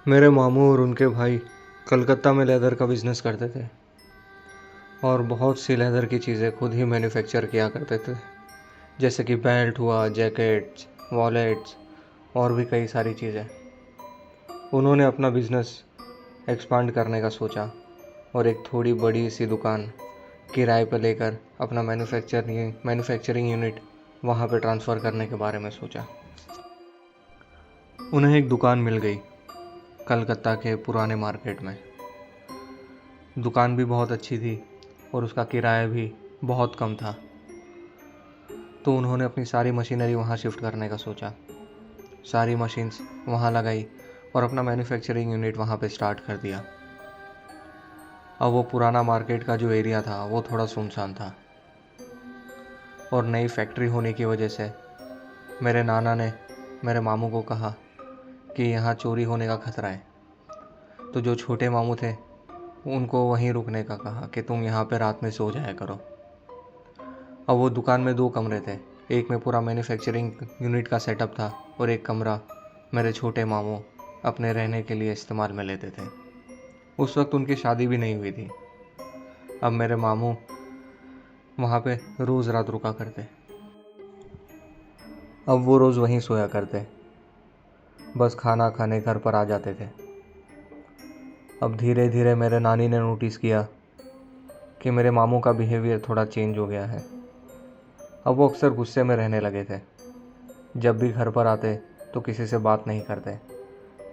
मेरे मामू और उनके भाई कलकत्ता में लेदर का बिज़नेस करते थे और बहुत सी लेदर की चीज़ें खुद ही मैन्युफैक्चर किया करते थे, जैसे कि बेल्ट हुआ, जैकेट्स, वॉलेट्स और भी कई सारी चीज़ें। उन्होंने अपना बिज़नेस एक्सपांड करने का सोचा और एक थोड़ी बड़ी सी दुकान किराए पर लेकर अपना मैन्युफैक्चरिंग यूनिट वहाँ पे ट्रांसफ़र करने के बारे में सोचा। उन्हें एक दुकान मिल गई कलकत्ता के पुराने मार्केट में। दुकान भी बहुत अच्छी थी और उसका किराया भी बहुत कम था। तो उन्होंने अपनी सारी मशीनरी वहाँ शिफ्ट करने का सोचा, सारी मशीन्स वहाँ लगाई और अपना मैन्युफैक्चरिंग यूनिट वहाँ पे स्टार्ट कर दिया। अब वो पुराना मार्केट का जो एरिया था वो थोड़ा सुनसान था और नई फैक्ट्री होने की वजह से मेरे नाना ने मेरे मामू को कहा कि यहाँ चोरी होने का खतरा है। तो जो छोटे मामू थे उनको वहीं रुकने का कहा कि तुम यहाँ पे रात में सो जाया करो। अब वो दुकान में 2 कमरे थे, एक में पूरा मैन्युफैक्चरिंग यूनिट का सेटअप था और एक कमरा मेरे छोटे मामू अपने रहने के लिए इस्तेमाल में लेते थे। उस वक्त उनकी शादी भी नहीं हुई थी। अब मेरे मामू वहाँ पे रोज़ रात रुका करते। अब वो रोज़ वहीं सोया करते, बस खाना खाने घर पर आ जाते थे। अब धीरे धीरे मेरे नानी ने नोटिस किया कि मेरे मामू का बिहेवियर थोड़ा चेंज हो गया है। अब वो अक्सर गुस्से में रहने लगे थे। जब भी घर पर आते तो किसी से बात नहीं करते।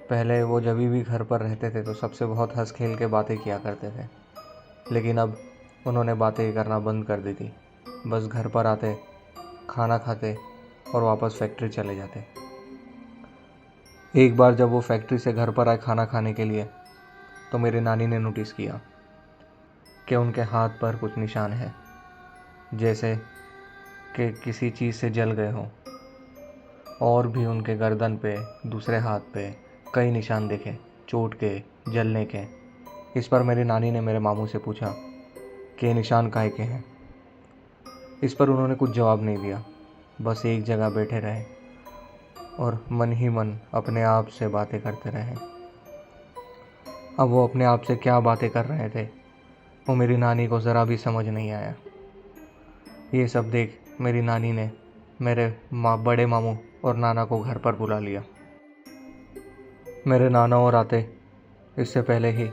पहले वो जब भी घर पर रहते थे तो सबसे बहुत हंस खेल के बातें किया करते थे, लेकिन अब उन्होंने बातें करना बंद कर दी थी। बस घर पर आते, खाना खाते और वापस फैक्ट्री चले जाते। एक बार जब वो फैक्ट्री से घर पर आए खाना खाने के लिए, तो मेरी नानी ने नोटिस किया कि उनके हाथ पर कुछ निशान है, जैसे कि किसी चीज़ से जल गए हों। और भी उनके गर्दन पे, दूसरे हाथ पे कई निशान दिखे, चोट के, जलने के। इस पर मेरी नानी ने मेरे मामू से पूछा कि ये निशान काहे के हैं। इस पर उन्होंने कुछ जवाब नहीं दिया, बस एक जगह बैठे रहे और मन ही मन अपने आप से बातें करते रहे। अब वो अपने आप से क्या बातें कर रहे थे वो मेरी नानी को ज़रा भी समझ नहीं आया। ये सब देख मेरी नानी ने मेरे बड़े मामू और नाना को घर पर बुला लिया। मेरे नाना और आते इससे पहले ही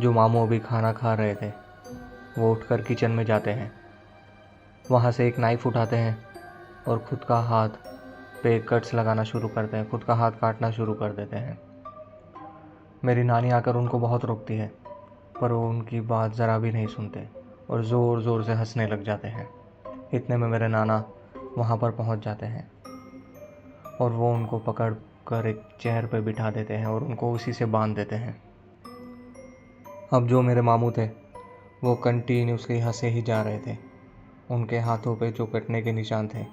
जो मामू अभी खाना खा रहे थे वो उठकर किचन में जाते हैं। वहाँ से एक नाइफ़ उठाते हैं और खुद का हाथ पे कट्स लगाना शुरू करते हैं, खुद का हाथ काटना शुरू कर देते हैं। मेरी नानी आकर उनको बहुत रोकती है, पर वो उनकी बात ज़रा भी नहीं सुनते और ज़ोर ज़ोर से हंसने लग जाते हैं। इतने में मेरे नाना वहाँ पर पहुँच जाते हैं और वो उनको पकड़ कर एक चेयर पर बिठा देते हैं और उनको उसी से बांध देते हैं। अब जो मेरे मामू थे वो कंटिन्यूसली हंसे ही जा रहे थे। उनके हाथों पे जो कटने के निशान थे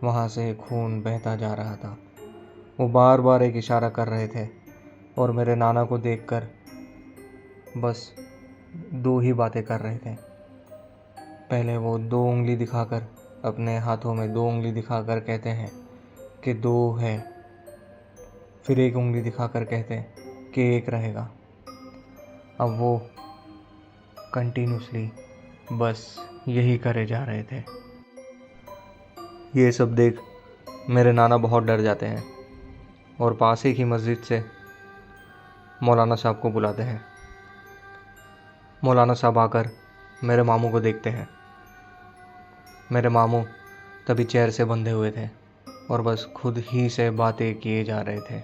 वहाँ से खून बहता जा रहा था। वो बार बार एक इशारा कर रहे थे और मेरे नाना को देखकर बस 2 ही बातें कर रहे थे। पहले वो 2 उंगली दिखाकर, अपने हाथों में 2 उंगली दिखाकर कहते हैं कि 2 है, फिर 1 उंगली दिखाकर कहते हैं कि 1 रहेगा। अब वो कंटिन्यूसली बस यही करे जा रहे थे। ये सब देख मेरे नाना बहुत डर जाते हैं और पास ही की मस्जिद से मौलाना साहब को बुलाते हैं। मौलाना साहब आकर मेरे मामू को देखते हैं। मेरे मामू तभी चेयर से बंधे हुए थे और बस खुद ही से बातें किए जा रहे थे।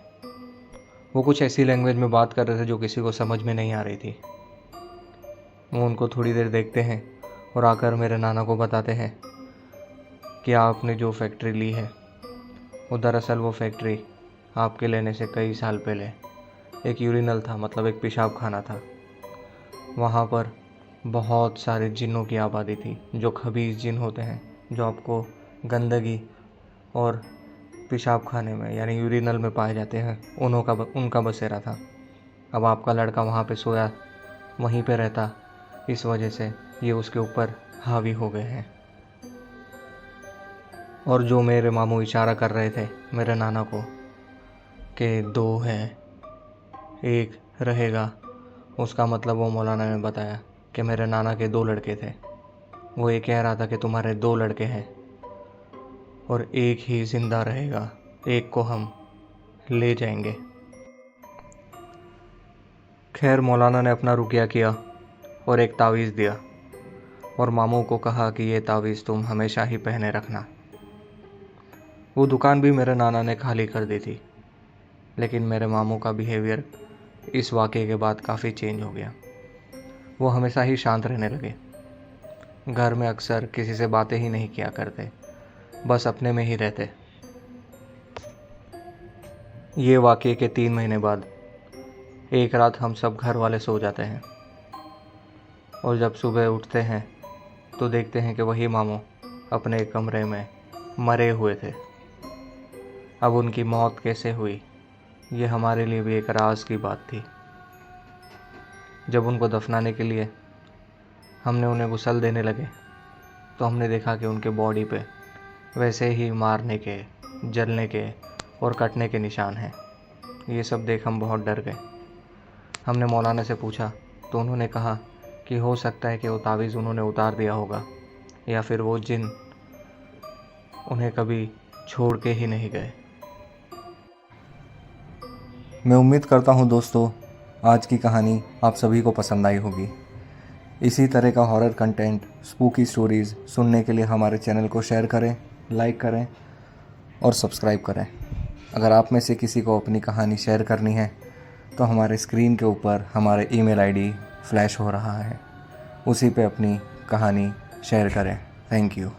वो कुछ ऐसी लैंग्वेज में बात कर रहे थे जो किसी को समझ में नहीं आ रही थी। वो उनको थोड़ी देर देखते हैं और आकर मेरे नाना को बताते हैं कि आपने जो फैक्ट्री ली है वो दरअसल वो फैक्ट्री आपके लेने से कई साल पहले एक यूरिनल था, मतलब एक पेशाब खाना था। वहाँ पर बहुत सारे जिन्नों की आबादी थी, जो खबीस जिन होते हैं, जो आपको गंदगी और पेशाब खाने में यानी यूरिनल में पाए जाते हैं, उनका बसेरा था। अब आपका लड़का वहाँ पे सोया, वहीं पे रहता, इस वजह से ये उसके ऊपर हावी हो गए हैं। और जो मेरे मामू इशारा कर रहे थे मेरे नाना को कि 2 है, एक रहेगा, उसका मतलब वो मौलाना ने बताया कि मेरे नाना के 2 लड़के थे। वो ये कह रहा था कि तुम्हारे 2 लड़के हैं और एक ही जिंदा रहेगा, एक को हम ले जाएंगे। खैर मौलाना ने अपना रुकिया किया और एक तावीज़ दिया और मामू को कहा कि ये तावीज़ तुम हमेशा ही पहने रखना। वो दुकान भी मेरे नाना ने खाली कर दी थी, लेकिन मेरे मामू का बिहेवियर इस वाक़े के बाद काफ़ी चेंज हो गया। वो हमेशा ही शांत रहने लगे। घर में अक्सर किसी से बातें ही नहीं किया करते, बस अपने में ही रहते। ये वाक़े के 3 महीने बाद एक रात हम सब घर वाले सो जाते हैं और जब सुबह उठते हैं तो देखते हैं कि वही मामू अपने कमरे में मरे हुए थे। अब उनकी मौत कैसे हुई, ये हमारे लिए भी एक राज की बात थी। जब उनको दफनाने के लिए हमने उन्हें गुस्ल देने लगे तो हमने देखा कि उनके बॉडी पे वैसे ही मारने के, जलने के और कटने के निशान हैं। ये सब देख हम बहुत डर गए। हमने मौलाना से पूछा तो उन्होंने कहा कि हो सकता है कि वो तावीज़ उन्होंने उतार दिया होगा या फिर वो जिन उन्हें कभी छोड़ के ही नहीं गए। मैं उम्मीद करता हूँ दोस्तों, आज की कहानी आप सभी को पसंद आई होगी। इसी तरह का हॉरर कंटेंट, स्पूकी स्टोरीज़ सुनने के लिए हमारे चैनल को शेयर करें, लाइक करें और सब्सक्राइब करें। अगर आप में से किसी को अपनी कहानी शेयर करनी है तो हमारे स्क्रीन के ऊपर हमारे ईमेल आईडी फ्लैश हो रहा है, उसी पे अपनी कहानी शेयर करें। Thank you.